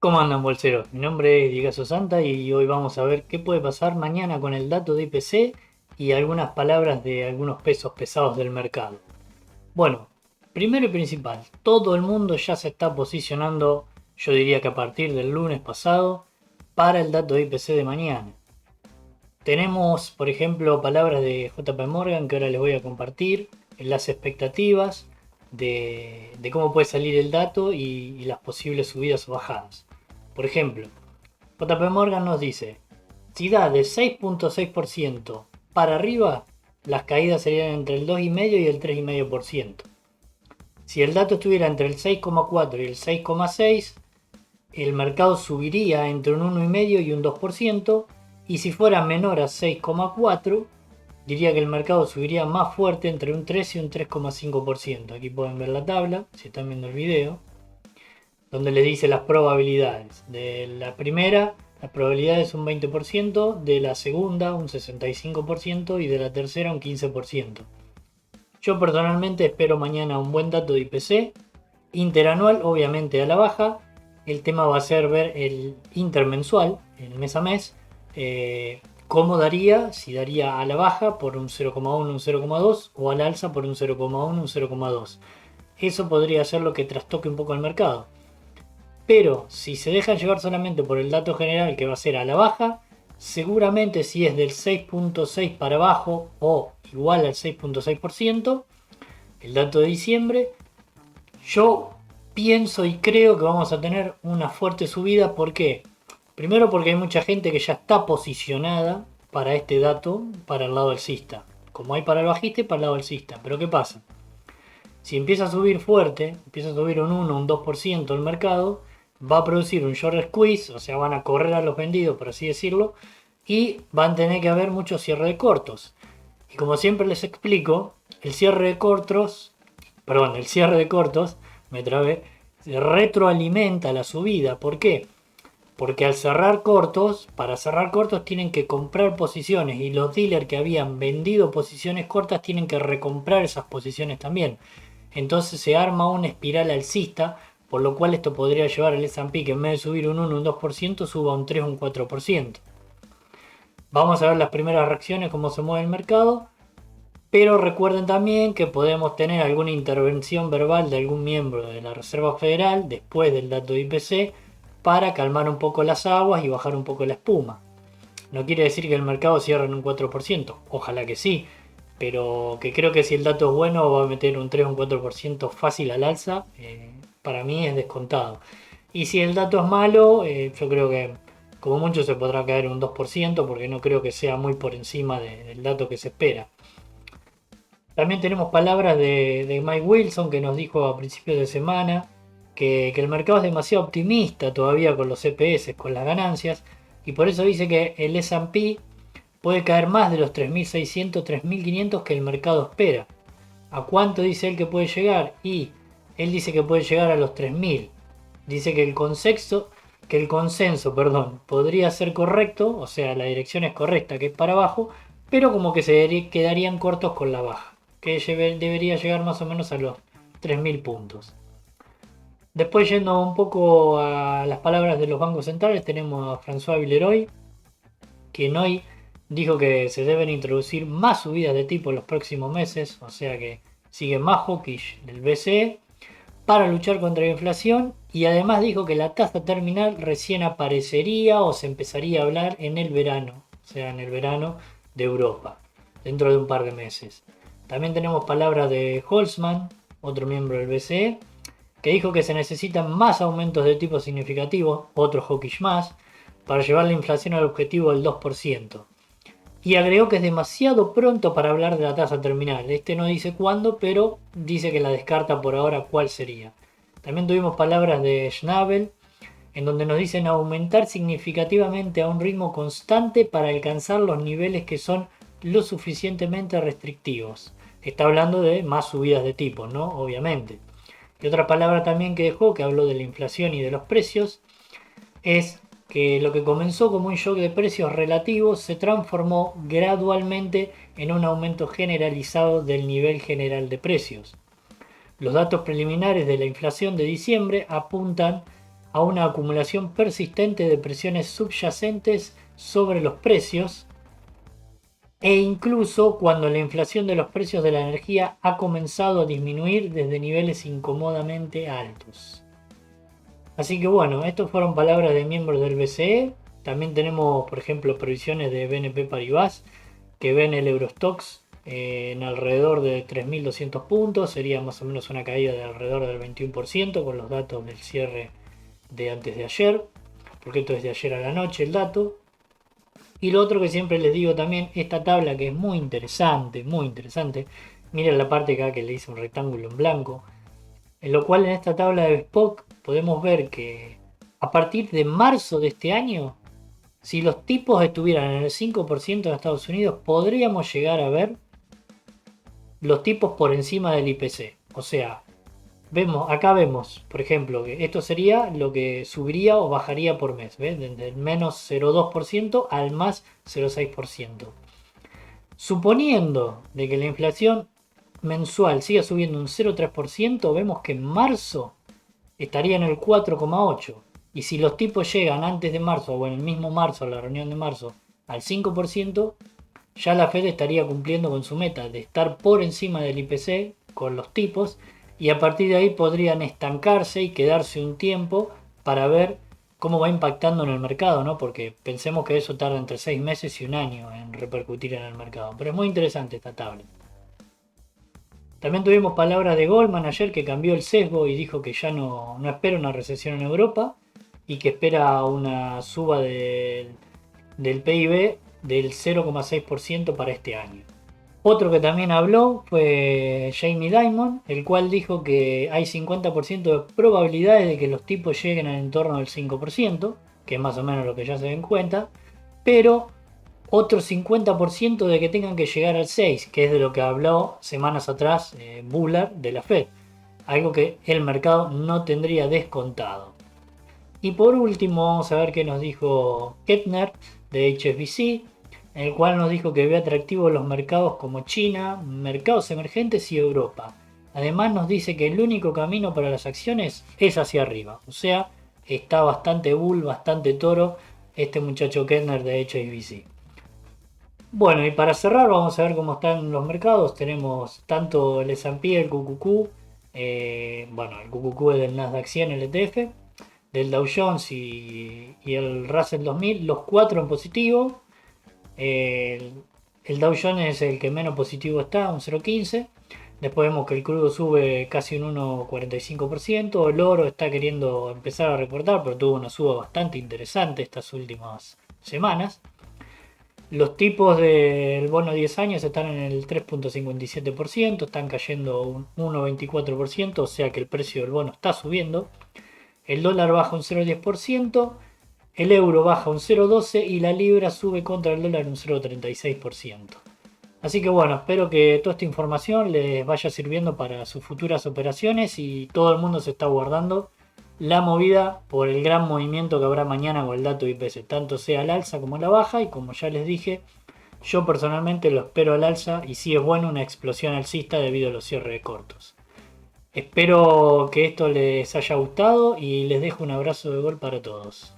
¿Cómo andan, bolseros? Mi nombre es Diego Santa y hoy vamos a ver qué puede pasar mañana con el dato de IPC y algunas palabras de algunos pesos pesados del mercado. Bueno, primero y principal, todo el mundo ya se está posicionando, yo diría que a partir del lunes pasado, para el dato de IPC de mañana. Tenemos, por ejemplo, palabras de JP Morgan que ahora les voy a compartir, en las expectativas de cómo puede salir el dato y las posibles subidas o bajadas. Por ejemplo, JP Morgan nos dice, si da de 6.6% para arriba, las caídas serían entre el 2,5% y el 3,5%. Si el dato estuviera entre el 6,4 y el 6,6, el mercado subiría entre un 1,5 y un 2%, y si fuera menor a 6,4, diría que el mercado subiría más fuerte entre un 3 y un 3,5%. Aquí pueden ver la tabla, si están viendo el video, donde les dice las probabilidades. De la primera, la probabilidad es un 20%, de la segunda un 65% y de la tercera un 15%. Yo personalmente espero mañana un buen dato de IPC, interanual obviamente a la baja. El tema va a ser ver el intermensual, el mes a mes, cómo daría, si daría a la baja por un 0,1, un 0,2 o al alza por un 0,1, un 0,2. Eso podría ser lo que trastoque un poco el mercado. Pero si se deja llevar solamente por el dato general que va a ser a la baja, seguramente si es del 6.6 para abajo o igual al 6.6%, el dato de diciembre, yo pienso y creo que vamos a tener una fuerte subida. ¿Por qué? Primero porque hay mucha gente que ya está posicionada para este dato, para el lado alcista. Como hay para el bajista y para el lado alcista. Pero ¿qué pasa? Si empieza a subir fuerte, empieza a subir un 1, un 2% el mercado, va a producir un short squeeze, o sea, van a correr a los vendidos, por así decirlo, y van a tener que haber mucho cierre de cortos. Y como siempre les explico, el cierre de cortos, me trabé, retroalimenta la subida. ¿Por qué? Porque al cerrar cortos, para cerrar cortos tienen que comprar posiciones y los dealers que habían vendido posiciones cortas tienen que recomprar esas posiciones también. Entonces se arma una espiral alcista, por lo cual esto podría llevar al S&P que en vez de subir un 1 o un 2% suba un 3 o un 4%. Vamos a ver las primeras reacciones, cómo se mueve el mercado, pero recuerden también que podemos tener alguna intervención verbal de algún miembro de la Reserva Federal después del dato de IPC para calmar un poco las aguas y bajar un poco la espuma. No quiere decir que el mercado cierre en un 4%, ojalá que sí, pero que creo que si el dato es bueno va a meter un 3 o un 4% fácil al alza, para mí es descontado. Y si el dato es malo, yo creo que como mucho se podrá caer un 2% porque no creo que sea muy por encima del dato que se espera. También tenemos palabras de Mike Wilson que nos dijo a principios de semana que el mercado es demasiado optimista todavía con los CPS, con las ganancias, y por eso dice que el S&P puede caer más de los 3.600, 3.500 que el mercado espera. ¿A cuánto dice él que puede llegar? Y él dice que puede llegar a los 3.000. Dice que el consenso, perdón, podría ser correcto, o sea, la dirección es correcta, que es para abajo, pero como que se quedarían cortos con la baja, que debería llegar más o menos a los 3.000 puntos. Después, yendo un poco a las palabras de los bancos centrales, tenemos a François Villeroy, quien hoy dijo que se deben introducir más subidas de tipo en los próximos meses, o sea que sigue más hawkish del BCE para luchar contra la inflación, y además dijo que la tasa terminal recién aparecería o se empezaría a hablar en el verano, o sea, en el verano de Europa, dentro de un par de meses. También tenemos palabras de Holzman, otro miembro del BCE, que dijo que se necesitan más aumentos de tipo significativos, otro hawkish más, para llevar la inflación al objetivo del 2%. Y agregó que es demasiado pronto para hablar de la tasa terminal. Este no dice cuándo, pero dice que la descarta por ahora cuál sería. También tuvimos palabras de Schnabel, en donde nos dicen aumentar significativamente a un ritmo constante para alcanzar los niveles que son lo suficientemente restrictivos. Está hablando de más subidas de tipo, ¿no? Obviamente. Y otra palabra también que dejó, que habló de la inflación y de los precios, es que lo que comenzó como un shock de precios relativos se transformó gradualmente en un aumento generalizado del nivel general de precios. Los datos preliminares de la inflación de diciembre apuntan a una acumulación persistente de presiones subyacentes sobre los precios, e incluso cuando la inflación de los precios de la energía ha comenzado a disminuir desde niveles incómodamente altos. Así que bueno, estas fueron palabras de miembros del BCE. También tenemos, por ejemplo, previsiones de BNP Paribas que ven el Eurostoxx en alrededor de 3.200 puntos. Sería más o menos una caída de alrededor del 21% con los datos del cierre de antes de ayer, porque esto es de ayer a la noche el dato. Y lo otro que siempre les digo también, esta tabla que es muy interesante, muy interesante. Miren la parte acá que le hice un rectángulo en blanco. En lo cual en esta tabla de Spock podemos ver que a partir de marzo de este año, si los tipos estuvieran en el 5% en Estados Unidos, podríamos llegar a ver los tipos por encima del IPC. O sea, acá vemos, por ejemplo, que esto sería lo que subiría o bajaría por mes, ¿ves? Desde el menos 0,2% al más 0,6%. Suponiendo de que la inflación mensual siga subiendo un 0,3%, vemos que en marzo estaría en el 4,8%. Y si los tipos llegan antes de marzo, o en el mismo marzo, a la reunión de marzo, al 5%, ya la Fed estaría cumpliendo con su meta de estar por encima del IPC con los tipos, y a partir de ahí podrían estancarse y quedarse un tiempo para ver cómo va impactando en el mercado, ¿no? Porque pensemos que eso tarda entre 6 meses y un año en repercutir en el mercado. Pero es muy interesante esta tabla. También tuvimos palabras de Goldman ayer, que cambió el sesgo y dijo que ya no espera una recesión en Europa y que espera una suba del PIB del 0,6% para este año. Otro que también habló fue Jamie Dimon, el cual dijo que hay 50% de probabilidades de que los tipos lleguen al entorno del 5%, que es más o menos lo que ya se den cuenta, pero otro 50% de que tengan que llegar al 6%, que es de lo que habló semanas atrás Bullard de la Fed, algo que el mercado no tendría descontado. Y por último, vamos a ver qué nos dijo Kettner de HSBC, en el cual nos dijo que ve atractivos los mercados como China, mercados emergentes y Europa. Además nos dice que el único camino para las acciones es hacia arriba. O sea, está bastante bull, bastante toro este muchacho Kettner de HSBC. Bueno, y para cerrar vamos a ver cómo están los mercados. Tenemos tanto el S&P, el QQQ, bueno, el QQQ es del Nasdaq 100 LTF, del Dow Jones y el Russell 2000, los cuatro en positivo. El Dow Jones es el que menos positivo está, un 0,15. Después vemos que el crudo sube casi un 1,45%. El oro está queriendo empezar a reportar, pero tuvo una suba bastante interesante estas últimas semanas. Los tipos del bono 10 años están en el 3,57%, están cayendo un 1,24%, o sea que el precio del bono está subiendo. El dólar baja un 0,10%, el euro baja un 0,12% y la libra sube contra el dólar un 0,36%. Así que bueno, espero que toda esta información les vaya sirviendo para sus futuras operaciones y todo el mundo se está guardando la movida por el gran movimiento que habrá mañana con el dato IPC, tanto sea al alza como a la baja, y como ya les dije, yo personalmente lo espero al alza y si es bueno una explosión alcista debido a los cierres de cortos. Espero que esto les haya gustado y les dejo un abrazo de gol para todos.